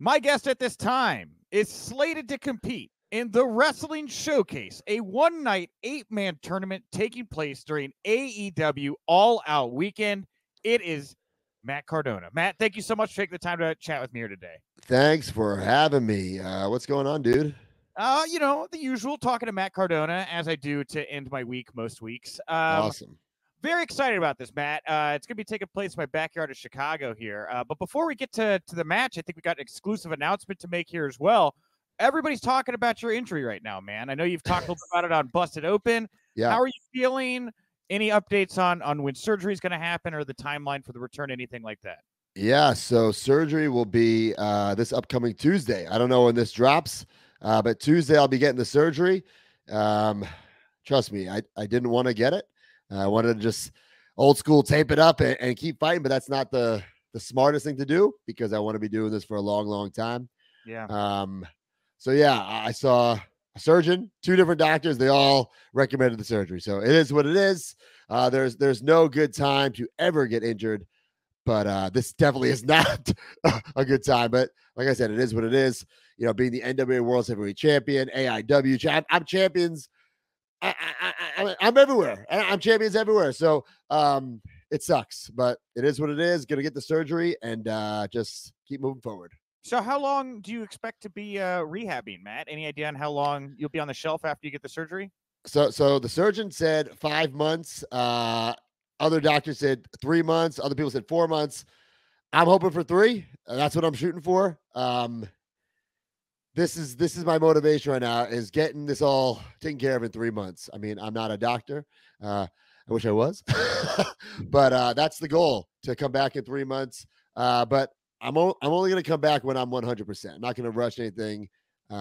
My guest at this time is slated to compete in the Wrestling Showcase, a one-night, 8-man tournament taking place during AEW All Out Weekend. It is Matt Cardona. Matt, thank you so much for taking the time to chat with me here today. Thanks for having me. What's going on, dude? The usual, talking to Matt Cardona, as I do to end my week most weeks. Awesome. Very excited about this, Matt. It's going to be taking place in my backyard of Chicago here. But before we get to the match, I think we got an exclusive announcement to make here as well. Everybody's talking about your injury right now, man. I know you've talked a little bit about it on Busted Open. Yeah. How are you feeling? Any updates on when surgery is going to happen or the timeline for the return, anything like that? Yeah, so surgery will be this upcoming Tuesday. I don't know when this drops, but Tuesday I'll be getting the surgery. Trust me, I didn't want to get it. I wanted to just old school tape it up and keep fighting, but that's not the smartest thing to do because I want to be doing this for a long, long time. Yeah. So yeah, I saw a surgeon, 2 different doctors. They all recommended the surgery. So it is what it is. There's no good time to ever get injured, but this definitely is not a good time. But like I said, it is what it is. You know, being the NWA World Heavyweight Champion, AIW, I'm champions. I'm everywhere. I'm champions everywhere. So it sucks, but it is what it is. Gonna get the surgery and just keep moving forward. So how long do you expect to be rehabbing, Matt? Any idea on how long you'll be on the shelf after you get the surgery? So the surgeon said 5 months. Other doctors said 3 months. Other people said 4 months. I'm hoping for 3. That's what I'm shooting for. This is my motivation right now, is getting this all taken care of in 3 months. I mean, I'm not a doctor. I wish I was, but that's the goal, to come back in 3 months. But I'm only going to come back when I'm 100%. I'm not going to rush anything. But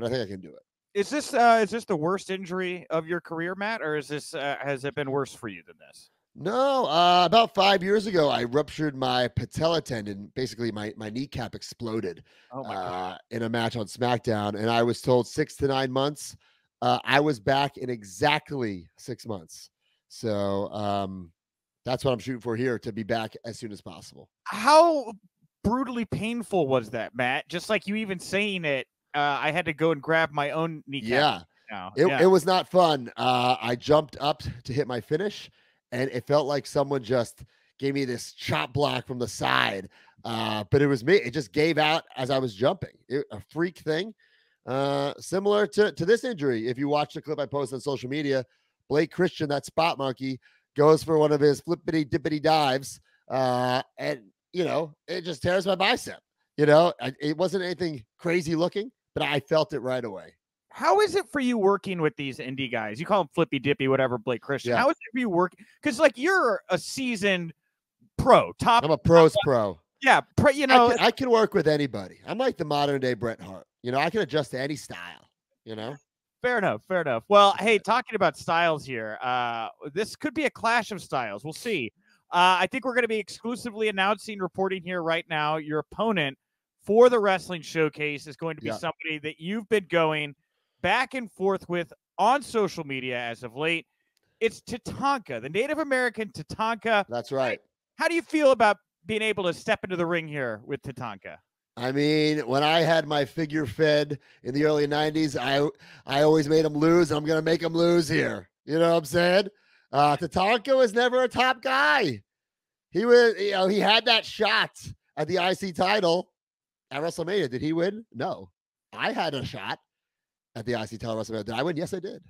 I think I can do it. Is this the worst injury of your career, Matt, or is this has it been worse for you than this? No, about 5 years ago, I ruptured my patella tendon. Basically, my kneecap exploded in a match on SmackDown, and I was told 6 to 9 months. I was back in exactly 6 months. So that's what I'm shooting for here, to be back as soon as possible. How brutally painful was that, Matt? Just like you even saying it, I had to go and grab my own kneecap. Yeah, it was not fun. I jumped up to hit my finish, and it felt like someone just gave me this chop block from the side. But it was me. It just gave out as I was jumping. A freak thing. Similar to this injury. If you watch the clip I posted on social media, Blake Christian, that spot monkey, goes for one of his flippity dippity dives. And, you know, it just tears my bicep. You know, it wasn't anything crazy looking, but I felt it right away. How is it for you working with these indie guys? You call them flippy dippy, whatever, Blake Christian. Yeah. How is it for you working? Because, like, you're a seasoned pro. I'm a pro's pro. Yeah, you know. I can work with anybody. I'm like the modern day Bret Hart. You know, I can adjust to any style, you know? Fair enough. Fair enough. Well, hey, talking about styles here, this could be a clash of styles. We'll see. I think we're going to be exclusively announcing, reporting here right now, your opponent for the Wrestling Showcase is going to be somebody that you've been going back and forth with on social media as of late. It's Tatanka, the Native American Tatanka. That's right. How do you feel about being able to step into the ring here with Tatanka? I mean, when I had my figure fed in the early 90s, I always made him lose, and I'm going to make him lose here. You know what I'm saying? Tatanka was never a top guy. He was, you know, he had that shot at the IC title at WrestleMania. Did he win? No. I had a shot at the IC title at WrestleMania. Did I win? Yes, I did.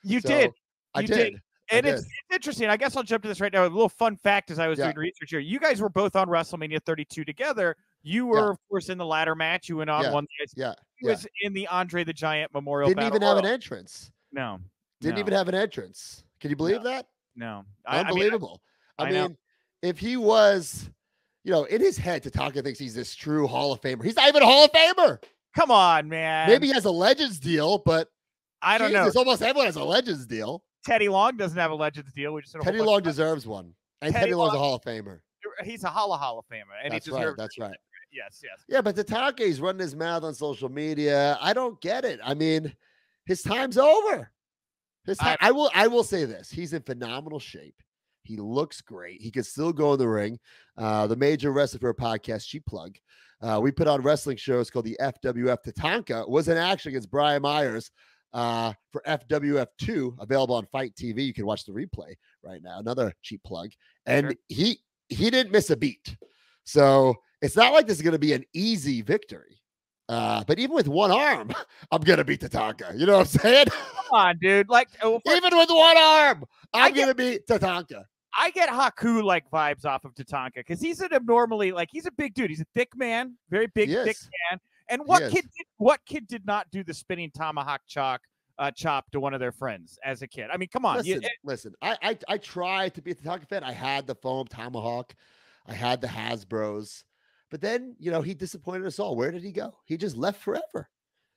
You did. I did. And it's interesting. I guess I'll jump to this right now. A little fun fact as I was doing research here. You guys were both on WrestleMania 32 together. You were, of course, in the ladder match. You went on one. He was in the Andre the Giant Memorial Didn't even have an entrance. No. Didn't even have an entrance. Can you believe that? No. Unbelievable. I mean, if he was, you know, in his head, Tatanka thinks he's this true Hall of Famer. He's not even a Hall of Famer. Come on, man. Maybe he has a Legends deal, but I don't know. Almost everyone has a Legends deal. Teddy Long doesn't have a Legends deal. Teddy Long deserves one. And Teddy Long's a Hall of Famer. He's a Hall of Famer. And that's right. That's right. Yes. Yeah, but Tatanka, he's running his mouth on social media. I don't get it. I mean, his time's over. I will say this. He's in phenomenal shape. He looks great. He could still go in the ring. The Major Wrestling for a podcast, cheap plug. We put on wrestling shows called the FWF Tatanka. Was in action against Brian Myers for FWF 2, available on Fight TV. You can watch the replay right now. Another cheap plug. And he didn't miss a beat. So it's not like this is going to be an easy victory. But even with one arm, I'm going to beat Tatanka. You know what I'm saying? Come on, dude. Like, even with one arm, I'm going to beat Tatanka. I get Haku-like vibes off of Tatanka because he's an abnormally, like, he's a big dude. He's a thick man, very big, thick man. And what kid did not do the spinning tomahawk chop to one of their friends as a kid? I mean, come on. Listen. I tried to be a Tatanka fan. I had the foam tomahawk. I had the Hasbros. But then, he disappointed us all. Where did he go? He just left forever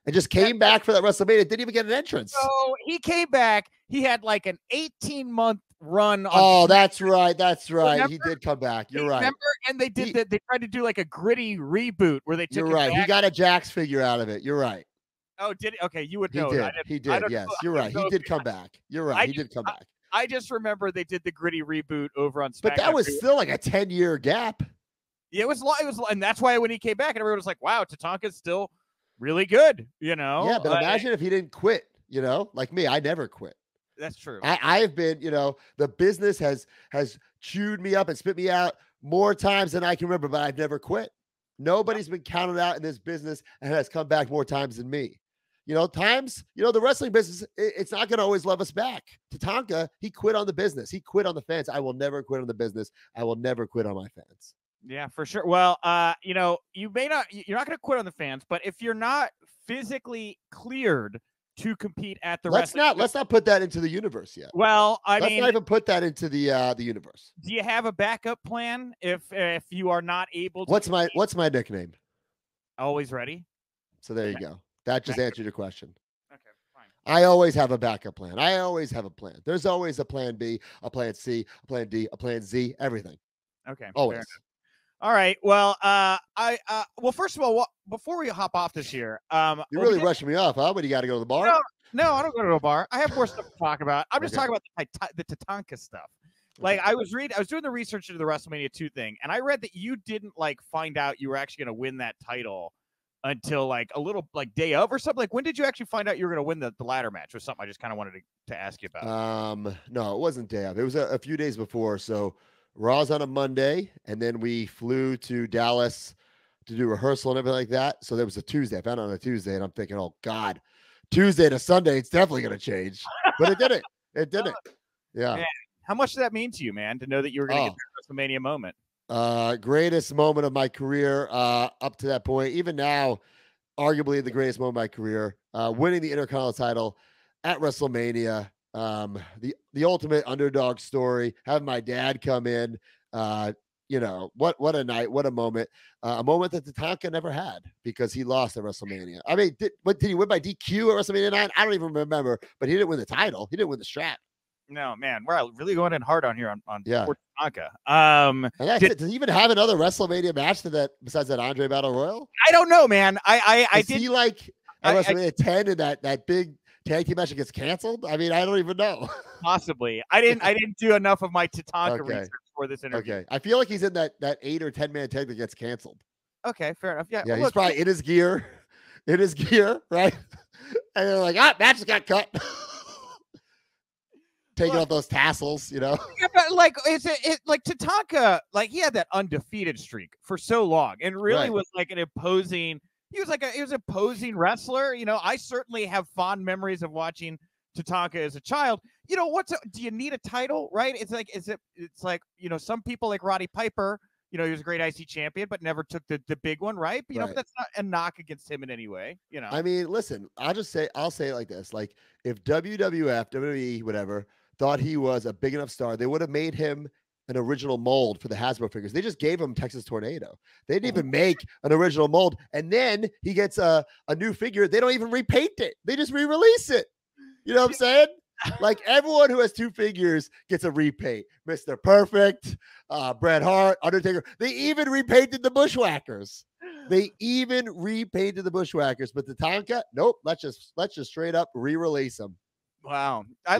and just came back for that WrestleMania. Didn't even get an entrance. So he came back. He had like an 18-month run. That's right. Remember? He did come back. You're right. Remember? And they did that. They tried to do like a gritty reboot where they took. You're right. Back. He got a Jax figure out of it. You're right. Oh, did he? Okay, you would know. He did. Yes, you're right. He did come back. You're right. He did come back. I just remember they did the gritty reboot over on SmackDown. But that was still like a 10-year gap. Yeah, it was, and that's why when he came back, and everyone was like, "Wow, Tatanka's still really good," Yeah, but imagine if he didn't quit. Like me, I never quit. That's true. I have been, the business has chewed me up and spit me out more times than I can remember, but I've never quit. Nobody's been counted out in this business and has come back more times than me. The wrestling business, it's not going to always love us back. Tatanka, he quit on the business. He quit on the fans. I will never quit on the business. I will never quit on my fans. Yeah, for sure. Well, you're not going to quit on the fans, but if you're not physically cleared to compete at the let's not put that into the universe yet. Well, let's not even put that into the universe. Do you have a backup plan if you are not able to? What's my nickname? Always ready. So there you go. That just answered your question. Okay, fine. I always have a backup plan. I always have a plan. There's always a plan B, a plan C, a plan D, a plan Z, everything. Okay. Always. All right. Well, well, first of all, before we hop off this year, you're really rushing me off, huh? But you got to go to the bar. No, I don't go to a bar. I have more stuff to talk about. I'm just talking about the Tatanka stuff. Like I was doing the research into the WrestleMania 2 thing, and I read that you didn't find out you were actually going to win that title until a little day of or something. Like, when did you actually find out you were going to win the ladder match? Or something I just kind of wanted to ask you about. No, it wasn't day of. It was a few days before. So Raw's on a Monday, and then we flew to Dallas to do rehearsal and everything like that. So there was a Tuesday. I found out on a Tuesday, and I'm thinking, oh God, Tuesday to Sunday, it's definitely going to change. But it didn't. It didn't. Yeah. Man, how much did that mean to you, man, to know that you were going to get that WrestleMania moment? Greatest moment of my career up to that point. Even now, arguably the greatest moment of my career. Winning the Intercontinental title at WrestleMania. The ultimate underdog story. Having my dad come in. What a night, what a moment. A moment that Tatanka never had because he lost at WrestleMania. I mean, did he win by DQ at WrestleMania 9? I don't even remember, but he didn't win the title. He didn't win the strap. No, man, we're really going in hard on here on Tatanka. And that's it. Does he even have another WrestleMania match besides that Andre Battle Royal? I don't know, man. I did. He at WrestleMania 10 and that big tag team match gets canceled? I mean, I don't even know. Possibly. I didn't do enough of my Tatanka research for this interview. Okay. I feel like he's in that 8 or 10 man tag that gets canceled. Okay, fair enough. Yeah. Yeah, he's probably in his gear, right? And they're like, match just got cut. Taking off those tassels, Yeah, but Tatanka, he had that undefeated streak for so long, and really was an imposing. He was an imposing wrestler. I certainly have fond memories of watching Tatanka as a child. Do you need a title, right? It's like some people like Roddy Piper. He was a great IC champion, but never took the big one, right? But, but that's not a knock against him in any way. I mean, listen, I'll say it like this: if WWF, WWE, whatever, thought he was a big enough star, they would have made him an original mold for the Hasbro figures. They just gave him Texas Tornado. They didn't even make an original mold. And then he gets a new figure. They don't even repaint it. They just re-release it. You know what I'm saying? Everyone who has 2 figures gets a repaint. Mr. Perfect, Bret Hart, Undertaker. They even repainted the Bushwhackers. But the Tatanka, nope. Let's just straight up re-release them. Wow. I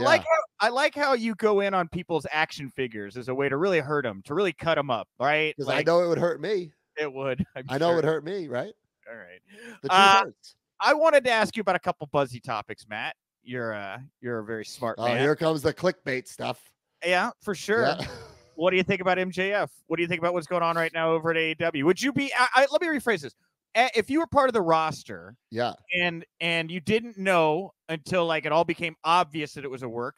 like how you go in on people's action figures as a way to really hurt them, to really cut them up, right? Because I know it would hurt me. It would. I know it would hurt me, right? All right. The truth hurts. I wanted to ask you about a couple buzzy topics, Matt. You're a very smart man. Here comes the clickbait stuff. Yeah, for sure. Yeah. What do you think about MJF? What do you think about what's going on right now over at AEW? Would you be? Let me rephrase this. If you were part of the roster, yeah, and you didn't know until like it all became obvious that it was a work,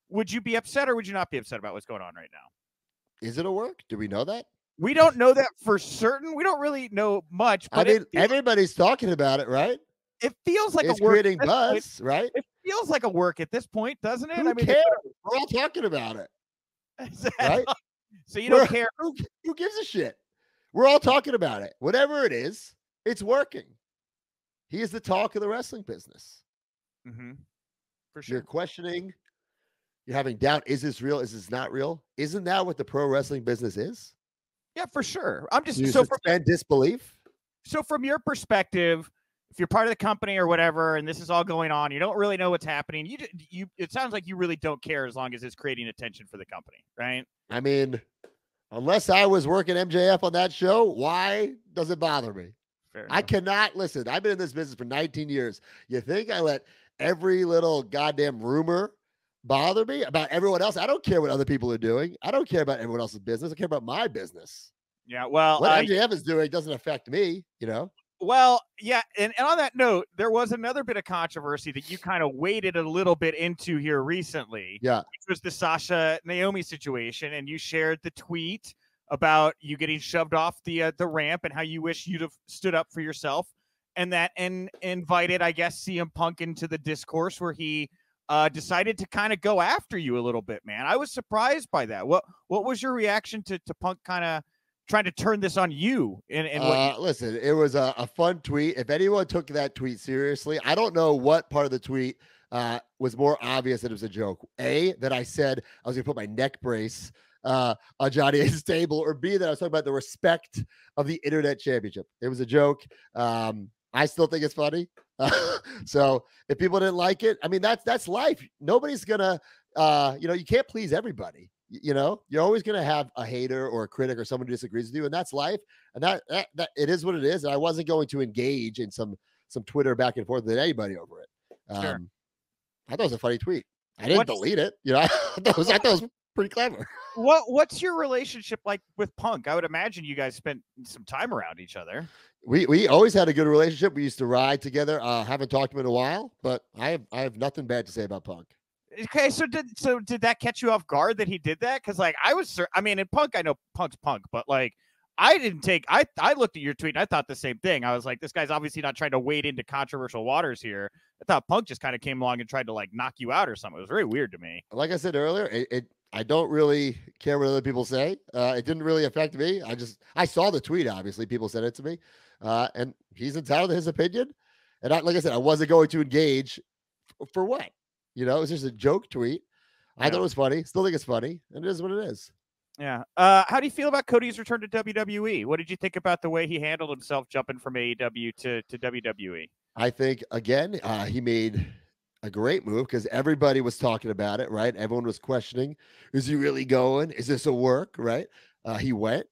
would you be upset or would you not be upset about what's going on right now? Is it a work? Do we know that? We don't know that for certain. We don't really know much. But I mean, everybody's talking about it, right? It feels like it's a work. Creating buzz, right? It feels like a work at this point, doesn't it? Who cares? We're all talking about it, right? So you don't care. Who gives a shit? We're all talking about it. Whatever it is, it's working. He is the talk of the wrestling business. Mm-hmm. For sure. You're questioning. You're having doubt. Is this real? Is this not real? Isn't that what the pro wrestling business is? Yeah, for sure. I'm just suspend disbelief. So from your perspective, if you're part of the company or whatever, and this is all going on, you don't really know what's happening. You it sounds like you really don't care as long as it's creating attention for the company, right? I mean, unless I was working MJF on that show, why does it bother me? I cannot listen. I've been in this business for 19 years. You think I let every little goddamn rumor bother me about everyone else? I don't care what other people are doing. I don't care about everyone else's business. I care about my business. Yeah, well, what MJF is doing doesn't affect me, you know? Well, yeah, and on that note, there was another bit of controversy that you kind of waded a little bit into here recently. Yeah. Which was the Sasha Naomi situation, and you shared the tweet about you getting shoved off the ramp and how you wish you'd have stood up for yourself, and that invited, I guess, CM Punk into the discourse where he decided to kind of go after you a little bit, man. I was surprised by that. What was your reaction to Punk kind of trying to turn this on you? Listen, it was a fun tweet. If anyone took that tweet seriously, I don't know what part of the tweet was more obvious that it was a joke. A, that I said I was going to put my neck brace on Johnny Ace's table, or B, that I was talking about the respect of the internet championship. It was a joke. I still think it's funny. So if people didn't like it, I mean, that's life. Nobody's gonna, you can't please everybody. You know, you're always going to have a hater or a critic or someone who disagrees with you, and that's life. And that it is what it is. And I wasn't going to engage in some Twitter back and forth with anybody over it. Sure. I thought it was a funny tweet. I didn't delete it. You know, I thought it was pretty clever. What's your relationship like with Punk? I would imagine you guys spent some time around each other. We always had a good relationship. We used to ride together. Haven't talked to him in a while, but I have nothing bad to say about Punk. Okay, so did that catch you off guard that he did that? Because like in Punk, I know Punk's Punk, but like I looked at your tweet and I thought the same thing. I was like, this guy's obviously not trying to wade into controversial waters here. I thought Punk just kind of came along and tried to like knock you out or something. It was very weird to me. Like I said earlier, I don't really care what other people say. It didn't really affect me. I saw the tweet. Obviously, people sent it to me, and he's entitled to his opinion. And like I said, I wasn't going to engage for what. You know, it was just a joke tweet. I thought it was funny. Still think it's funny. And it is what it is. Yeah. How do you feel about Cody's return to WWE? What did you think about the way he handled himself jumping from AEW to WWE? I think, again, he made a great move because everybody was talking about it, right? Everyone was questioning, is he really going? Is this a work, right? He went.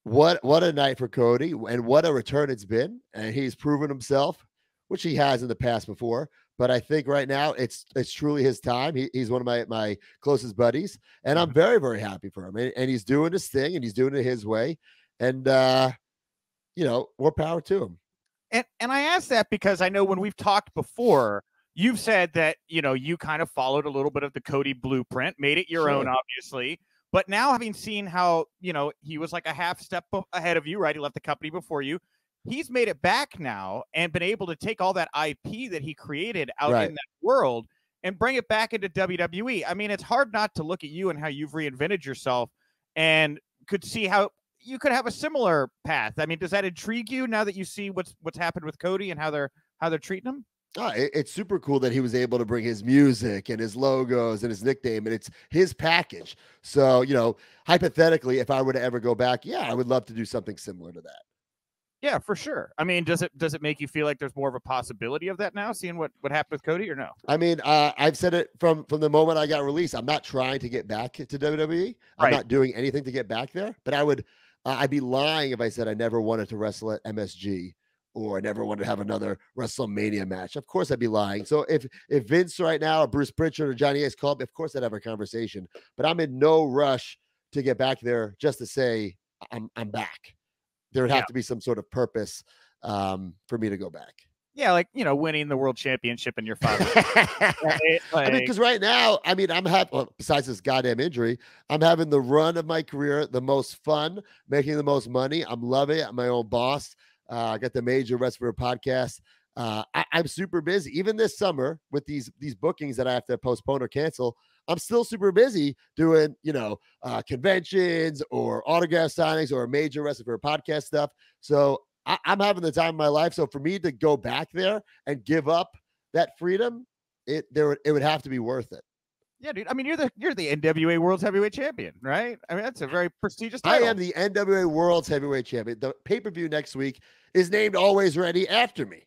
What a night for Cody, and what a return it's been. And he's proven himself, which he has in the past before. But I think right now it's truly his time. He's one of my closest buddies, and I'm very, very happy for him. And he's doing his thing, and he's doing it his way. And more power to him. And I asked that because I know when we've talked before, you've said that you kind of followed a little bit of the Cody blueprint, made it your own, obviously. But now having seen how he was like a half step ahead of you, right? He left the company before you. He's made it back now and been able to take all that IP that he created out in that world and bring it back into WWE. I mean, it's hard not to look at you and how you've reinvented yourself and could see how you could have a similar path. I mean, does that intrigue you now that you see what's happened with Cody and how they're treating him? It's super cool that he was able to bring his music and his logos and his nickname, and it's his package. So, hypothetically, if I were to ever go back, I would love to do something similar to that. Yeah, for sure. I mean, does it make you feel like there's more of a possibility of that now, seeing what happened with Cody, or no? I mean, I've said it from the moment I got released. I'm not trying to get back to WWE. I'm not doing anything to get back there, but I would I'd be lying if I said I never wanted to wrestle at MSG or I never wanted to have another WrestleMania match. Of course, I'd be lying. So if Vince right now or Bruce Pritchard or Johnny Ace called me, of course I'd have a conversation. But I'm in no rush to get back there just to say I'm back. There would have to be some sort of purpose for me to go back. Yeah, like, you know, winning the world championship in your father. Right? Like, I mean, because right now, I mean, I'm happy. Well, besides this goddamn injury, I'm having the run of my career, the most fun, making the most money. I'm loving it. I'm my own boss. I got the Major Wrestler podcast. I'm super busy. Even this summer with these bookings that I have to postpone or cancel, I'm still super busy doing, you know, conventions or autograph signings or Major Wrestler podcast stuff. So I'm having the time of my life. So for me to go back there and give up that freedom, it would have to be worth it. Yeah, dude. I mean, you're the NWA World's Heavyweight Champion, right? I mean, that's a very prestigious title. I am the NWA World's Heavyweight Champion. The pay-per-view next week is named Always Ready after me.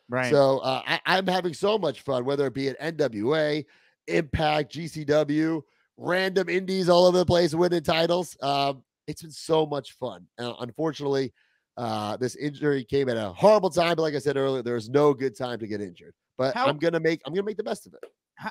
Right. So I'm having so much fun, whether it be at NWA, Impact, GCW, random indies all over the place winning titles. It's been so much fun. Unfortunately, this injury came at a horrible time. But like I said earlier, there's no good time to get injured. But I'm gonna make the best of it.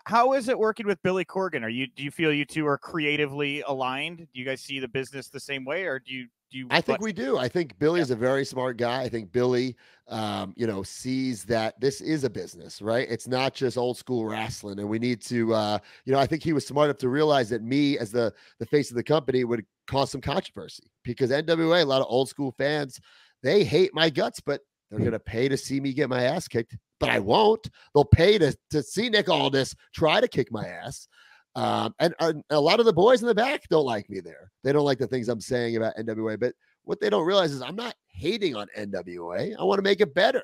How is it working with Billy Corgan? Do you feel you two are creatively aligned? Do you guys see the business the same way, or do you? I think we do. I think Billy is a very smart guy. I think Billy, you know, sees that this is a business, right? It's not just old school wrestling, and we need to, you know, I think he was smart enough to realize that me as the face of the company would cause some controversy because NWA, a lot of old school fans, they hate my guts, but they're going to pay to see me get my ass kicked, but I won't. They'll pay to see Nick Aldis try to kick my ass. And a lot of the boys in the back don't like me there. They don't like the things I'm saying about NWA, but what they don't realize is I'm not hating on NWA. I want to make it better.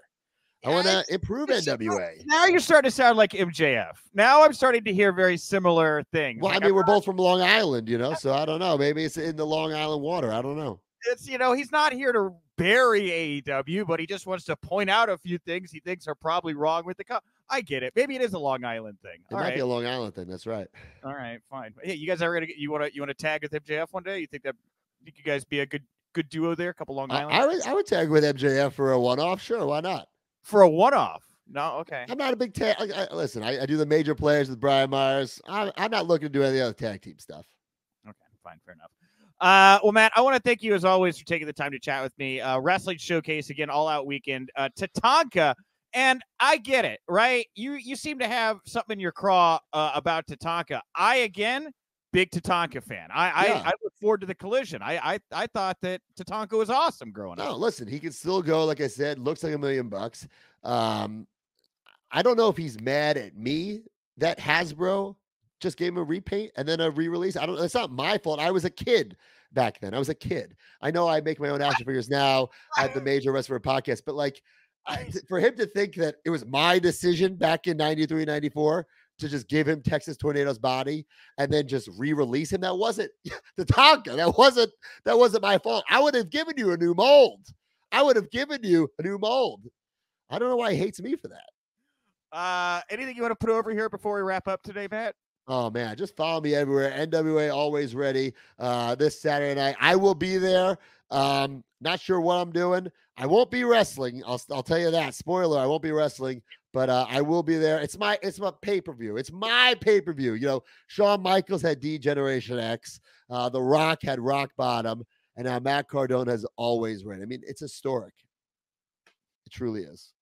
I want to improve NWA. Now you're starting to sound like MJF. Now I'm starting to hear very similar things. Well, like, I mean, we're both from Long Island, you know, so I don't know. Maybe it's in the Long Island water. I don't know. It's, you know, he's not here to bury AEW, but he just wants to point out a few things he thinks are probably wrong with the I get it. Maybe it is a Long Island thing. It might be a Long Island thing. That's right. All right, fine. Hey, you guys are ready? You want to tag with MJF one day? You think you guys be a good duo there? A couple Long Island. I would tag with MJF for a one-off. Sure, why not? For a one-off? No, okay. I'm not a big tag. Listen, I do the major players with Brian Myers. I'm not looking to do any other tag team stuff. Okay, fine, fair enough. Well, Matt, I want to thank you as always for taking the time to chat with me. Wrestling Showcase again, all out weekend. Tatanka, and I get it, right? You seem to have something in your craw about Tatanka. I again, big Tatanka fan. I look forward to the collision. I thought that Tatanka was awesome growing up. No, listen, he can still go. Like I said, looks like $1 million. I don't know if he's mad at me that Hasbro just gave him a repaint and then a re-release. I don't. It's not my fault. I was a kid back then. I was a kid. I know I make my own action figures now at the Major Wrestler podcast, but like for him to think that it was my decision back in 93, 94 to just give him Texas Tornado's body and then just re-release him, that wasn't the Tonka. That wasn't my fault. I would have given you a new mold. I don't know why he hates me for that. Anything you want to put over here before we wrap up today, Matt? Oh man, just follow me everywhere. NWA Always Ready. This Saturday night, I will be there. Not sure what I'm doing. I won't be wrestling. I'll tell you that. Spoiler: I won't be wrestling, but I will be there. It's my pay-per-view. It's my pay-per-view. You know, Shawn Michaels had D Generation X. The Rock had Rock Bottom, and now Matt Cardona has Always Ready. I mean, it's historic. It truly is.